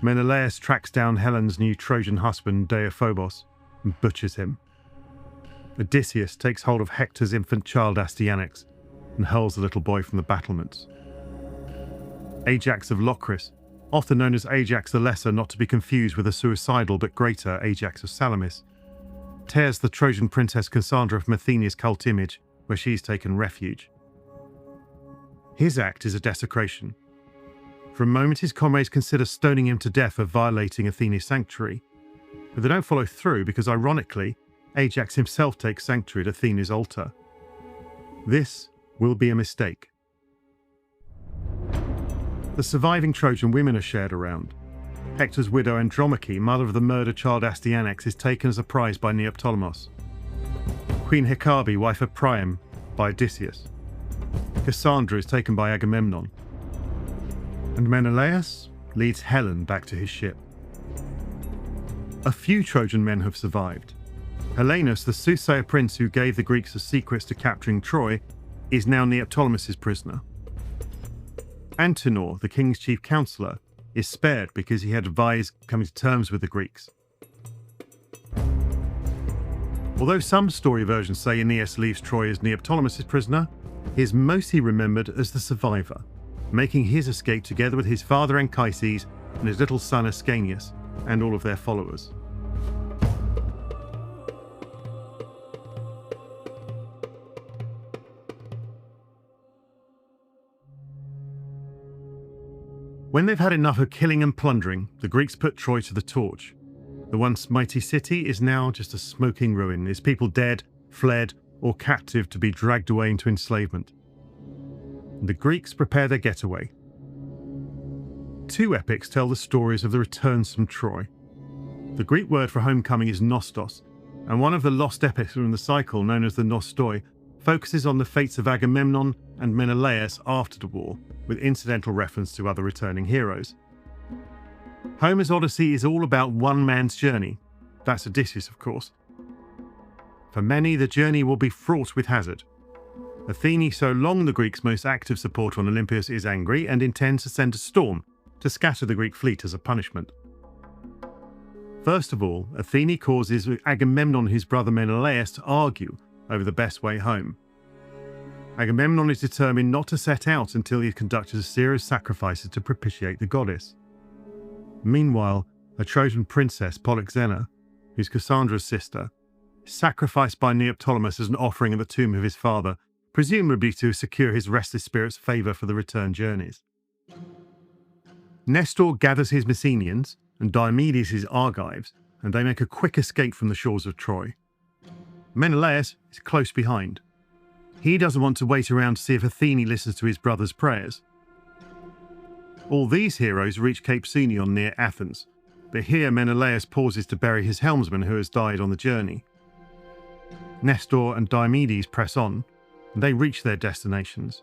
Menelaus tracks down Helen's new Trojan husband Deiphobos and butchers him. Odysseus takes hold of Hector's infant child Astyanax and hurls the little boy from the battlements. Ajax of Locris, often known as Ajax the Lesser, not to be confused with the suicidal but greater Ajax of Salamis, tears the Trojan princess Cassandra from Athena's cult image, where she's taken refuge. His act is a desecration. For a moment his comrades consider stoning him to death for violating Athena's sanctuary, but they don't follow through because, ironically, Ajax himself takes sanctuary at Athena's altar. This will be a mistake. The surviving Trojan women are shared around. Hector's widow Andromache, mother of the murdered child Astyanax, is taken as a prize by Neoptolemus. Queen Hecabe, wife of Priam, by Odysseus. Cassandra is taken by Agamemnon. And Menelaus leads Helen back to his ship. A few Trojan men have survived. Helenus, the soothsayer prince who gave the Greeks the secrets to capturing Troy, is now Neoptolemus' prisoner. Antenor, the king's chief counselor, is spared because he had advised coming to terms with the Greeks. Although some story versions say Aeneas leaves Troy as Neoptolemus' prisoner, he is mostly remembered as the survivor, making his escape together with his father Anchises and his little son Ascanius, and all of their followers. When they've had enough of killing and plundering, the Greeks put Troy to the torch. The once mighty city is now just a smoking ruin, its people dead, fled, or captive to be dragged away into enslavement. The Greeks prepare their getaway. Two epics tell the stories of the returns from Troy. The Greek word for homecoming is nostos, and one of the lost epics from the cycle, known as the Nostoi, focuses on the fates of Agamemnon and Menelaus after the war, with incidental reference to other returning heroes. Homer's Odyssey is all about one man's journey. That's Odysseus, of course. For many, the journey will be fraught with hazard. Athene, so long the Greeks' most active supporter on Olympus, is angry and intends to send a storm to scatter the Greek fleet as a punishment. First of all, Athene causes Agamemnon and his brother Menelaus to argue over the best way home. Agamemnon is determined not to set out until he has conducted a series of sacrifices to propitiate the goddess. Meanwhile, a Trojan princess, Polyxena, who's Cassandra's sister, is sacrificed by Neoptolemus as an offering at the tomb of his father, presumably to secure his restless spirit's favour for the return journeys. Nestor gathers his Messenians and Diomedes his Argives, and they make a quick escape from the shores of Troy. Menelaus is close behind. He doesn't want to wait around to see if Athene listens to his brother's prayers. All these heroes reach Cape Sunion near Athens, but here Menelaus pauses to bury his helmsman who has died on the journey. Nestor and Diomedes press on, and they reach their destinations.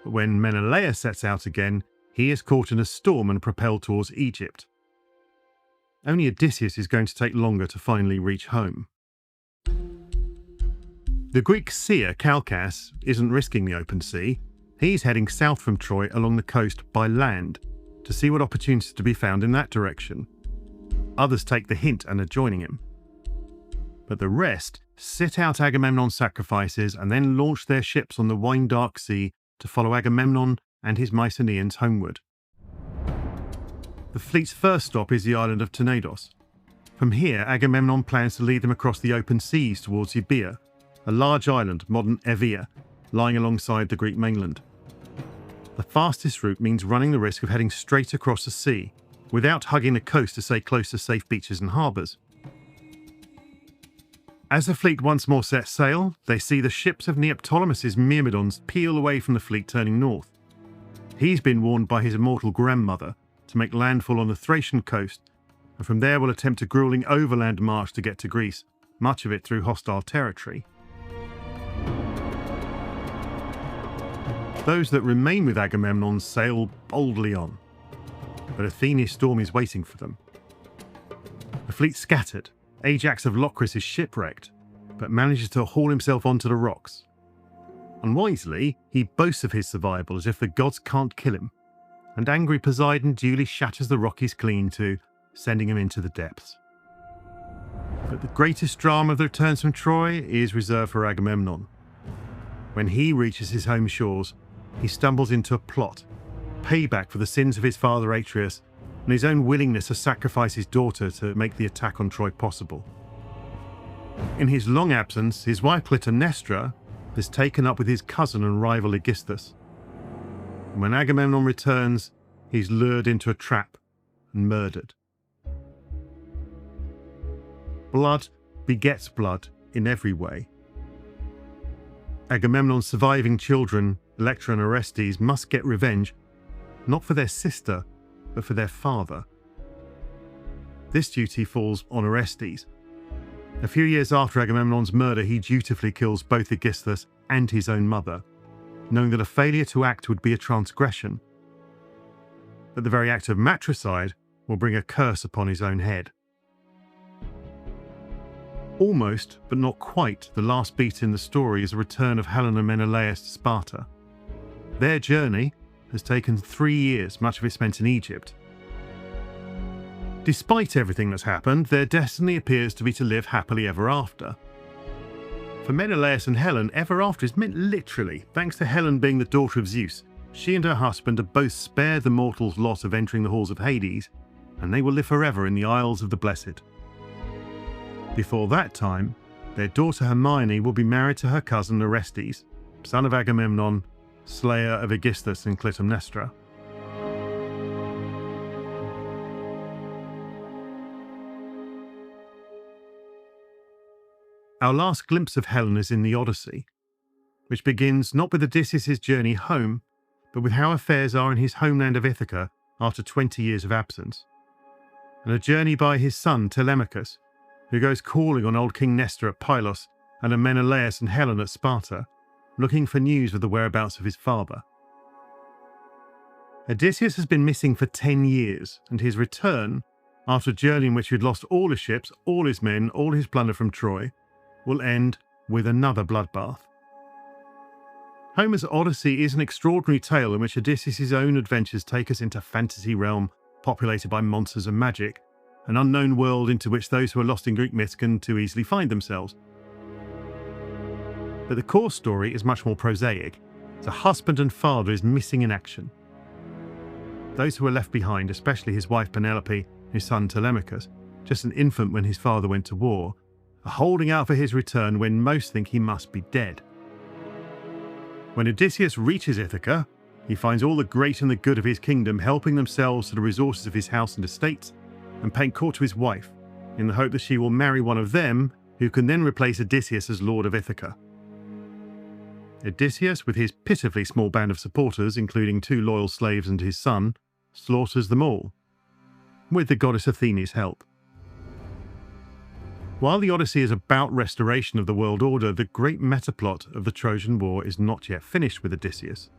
But when Menelaus sets out again, he is caught in a storm and propelled towards Egypt. Only Odysseus is going to take longer to finally reach home. The Greek seer Calchas isn't risking the open sea. He's heading south from Troy along the coast by land to see what opportunities to be found in that direction. Others take the hint and are joining him. But the rest sit out Agamemnon's sacrifices and then launch their ships on the wine-dark sea to follow Agamemnon and his Mycenaeans homeward. The fleet's first stop is the island of Tenedos. From here, Agamemnon plans to lead them across the open seas towards Euboea, a large island, modern Evia, lying alongside the Greek mainland. The fastest route means running the risk of heading straight across the sea, without hugging the coast to stay close to safe beaches and harbours. As the fleet once more sets sail, they see the ships of Neoptolemus' Myrmidons peel away from the fleet turning north. He's been warned by his immortal grandmother to make landfall on the Thracian coast, and from there will attempt a grueling overland march to get to Greece, much of it through hostile territory. Those that remain with Agamemnon sail boldly on, but Athene's storm is waiting for them. The fleet scattered. Ajax of Locris is shipwrecked, but manages to haul himself onto the rocks. Unwisely, he boasts of his survival as if the gods can't kill him, and angry Poseidon duly shatters the rock he's clinging to, sending him into the depths. But the greatest drama of the returns from Troy is reserved for Agamemnon. When he reaches his home shores, he stumbles into a plot, payback for the sins of his father Atreus and his own willingness to sacrifice his daughter to make the attack on Troy possible. In his long absence, his wife Clytemnestra is taken up with his cousin and rival Aegisthus. And when Agamemnon returns, he's lured into a trap and murdered. Blood begets blood in every way. Agamemnon's surviving children, Electra and Orestes, must get revenge, not for their sister, but for their father. This duty falls on Orestes. A few years after Agamemnon's murder, he dutifully kills both Aegisthus and his own mother, knowing that a failure to act would be a transgression, that the very act of matricide will bring a curse upon his own head. Almost, but not quite, the last beat in the story is the return of Helen and Menelaus to Sparta. Their journey has taken 3 years, much of it spent in Egypt. Despite everything that's happened, their destiny appears to be to live happily ever after. For Menelaus and Helen, ever after is meant literally. Thanks to Helen being the daughter of Zeus, she and her husband are both spared the mortal's lot of entering the halls of Hades, and they will live forever in the Isles of the Blessed. Before that time, their daughter Hermione will be married to her cousin Orestes, son of Agamemnon, slayer of Aegisthus and Clytemnestra. Our last glimpse of Helen is in the Odyssey, which begins not with Odysseus' journey home, but with how affairs are in his homeland of Ithaca after 20 years of absence, and a journey by his son Telemachus, who goes calling on old King Nestor at Pylos and on Menelaus and Helen at Sparta, looking for news of the whereabouts of his father. Odysseus has been missing for 10 years, and his return, after a journey in which he had lost all his ships, all his men, all his plunder from Troy, will end with another bloodbath. Homer's Odyssey is an extraordinary tale in which Odysseus' own adventures take us into a fantasy realm populated by monsters and magic, an unknown world into which those who are lost in Greek myths can too easily find themselves. But the core story is much more prosaic. The husband and father is missing in action. Those who are left behind, especially his wife Penelope, his son Telemachus, just an infant when his father went to war, are holding out for his return when most think he must be dead. When Odysseus reaches Ithaca, he finds all the great and the good of his kingdom helping themselves to the resources of his house and estates, and paying court to his wife, in the hope that she will marry one of them, who can then replace Odysseus as Lord of Ithaca. Odysseus, with his pitifully small band of supporters, including 2 loyal slaves and his son, slaughters them all, with the goddess Athene's help. While the Odyssey is about restoration of the world order, the great metaplot of the Trojan War is not yet finished with Odysseus.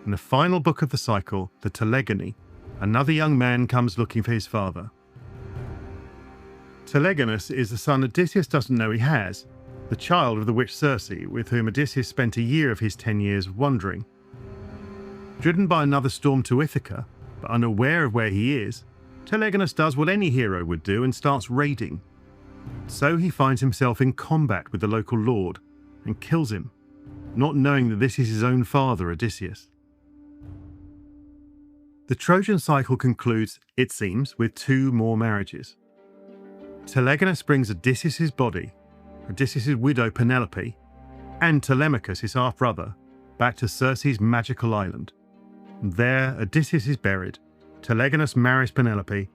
In the final book of the cycle, the Telegony, another young man comes looking for his father. Telegonus is the son Odysseus doesn't know he has, the child of the witch Circe, with whom Odysseus spent a year of his 10 years wandering. Driven by another storm to Ithaca, but unaware of where he is, Telegonus does what any hero would do and starts raiding. So he finds himself in combat with the local lord and kills him, not knowing that this is his own father, Odysseus. The Trojan cycle concludes, it seems, with 2 more marriages. Telegonus brings Odysseus' body, Odysseus' widow Penelope, and Telemachus, his half-brother, back to Circe's magical island. There, Odysseus is buried, Telegonus marries Penelope,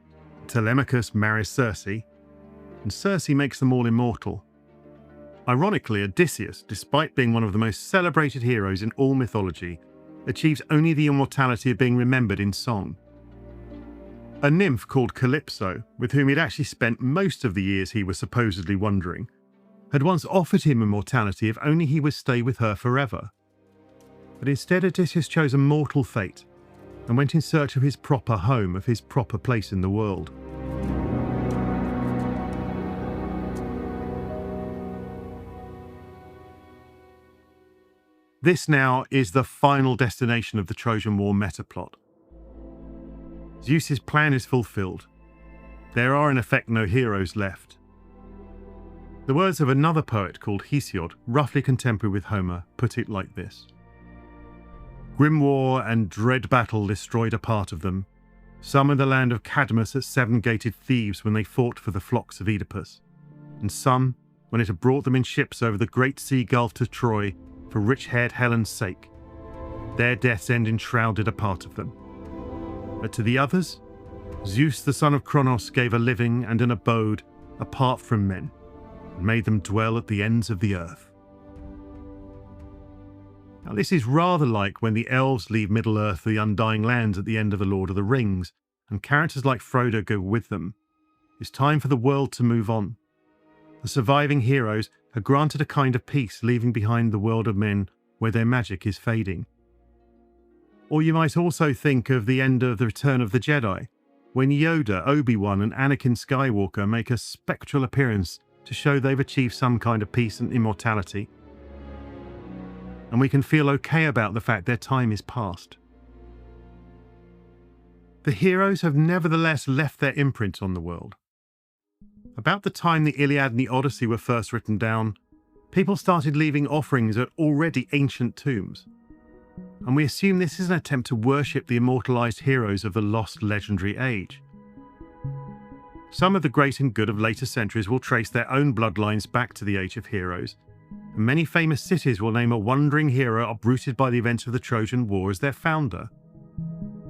Telemachus marries Circe, and Circe makes them all immortal. Ironically, Odysseus, despite being one of the most celebrated heroes in all mythology, achieves only the immortality of being remembered in song. A nymph called Calypso, with whom he'd actually spent most of the years he was supposedly wandering, had once offered him immortality if only he would stay with her forever. But instead Odysseus chose a mortal fate and went in search of his proper home, of his proper place in the world. This now is the final destination of the Trojan War metaplot. Zeus's plan is fulfilled. There are in effect no heroes left. The words of another poet called Hesiod, roughly contemporary with Homer, put it like this. Grim war and dread battle destroyed a part of them, some in the land of Cadmus at 7-gated Thebes when they fought for the flocks of Oedipus, and some when it had brought them in ships over the great sea gulf to Troy for rich-haired Helen's sake. Their death's end enshrouded a part of them. But to the others, Zeus the son of Cronos gave a living and an abode apart from men, and made them dwell at the ends of the earth. Now, this is rather like when the elves leave Middle-earth for the Undying Lands at the end of The Lord of the Rings, and characters like Frodo go with them. It's time for the world to move on. The surviving heroes are granted a kind of peace, leaving behind the world of men where their magic is fading. Or you might also think of the end of The Return of the Jedi, when Yoda, Obi-Wan and Anakin Skywalker make a spectral appearance to show they've achieved some kind of peace and immortality. And we can feel okay about the fact their time is past. The heroes have nevertheless left their imprint on the world. About the time the Iliad and the Odyssey were first written down, people started leaving offerings at already ancient tombs. And we assume this is an attempt to worship the immortalized heroes of the lost legendary age. Some of the great and good of later centuries will trace their own bloodlines back to the Age of Heroes, and many famous cities will name a wandering hero uprooted by the events of the Trojan War as their founder.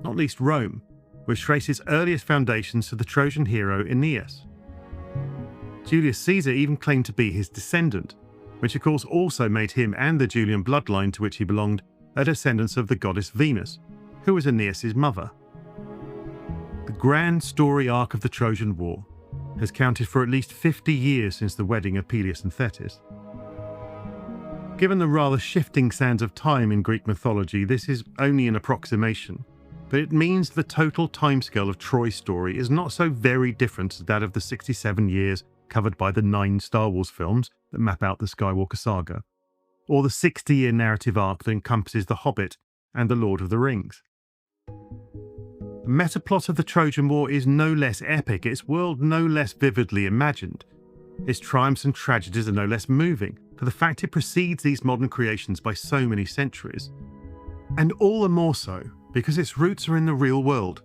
Not least Rome, which traces its earliest foundations to the Trojan hero Aeneas. Julius Caesar even claimed to be his descendant, which of course also made him and the Julian bloodline to which he belonged a descendants of the goddess Venus, who was Aeneas' mother. The grand story arc of the Trojan War has counted for at least 50 years since the wedding of Peleus and Thetis. Given the rather shifting sands of time in Greek mythology, this is only an approximation, but it means the total timescale of Troy's story is not so very different to that of the 67 years covered by the 9 Star Wars films that map out the Skywalker saga, or the 60-year narrative arc that encompasses The Hobbit and The Lord of the Rings. The metaplot of the Trojan War is no less epic, its world no less vividly imagined. Its triumphs and tragedies are no less moving, for the fact it precedes these modern creations by so many centuries. And all the more so because its roots are in the real world,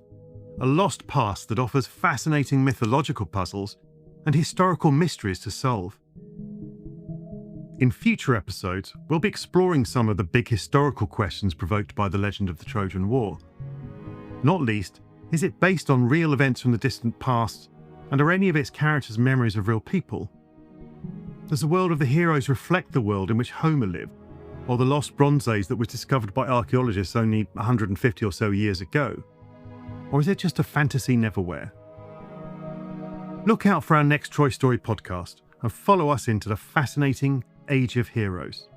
a lost past that offers fascinating mythological puzzles and historical mysteries to solve. In future episodes, we'll be exploring some of the big historical questions provoked by the legend of the Trojan War. Not least, is it based on real events from the distant past, and are any of its characters memories of real people? Does the world of the heroes reflect the world in which Homer lived, or the lost Bronze Age that was discovered by archaeologists only 150 or so years ago? Or is it just a fantasy neverwhere? Look out for our next Troy Story podcast, and follow us into the fascinating Age of Heroes.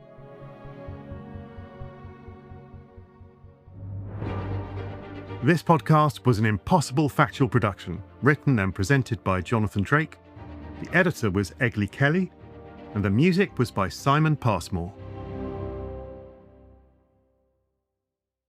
This podcast was an Impossible Factual production, written and presented by Jonathan Drake. The editor was Egley Kelly, and the music was by Simon Passmore.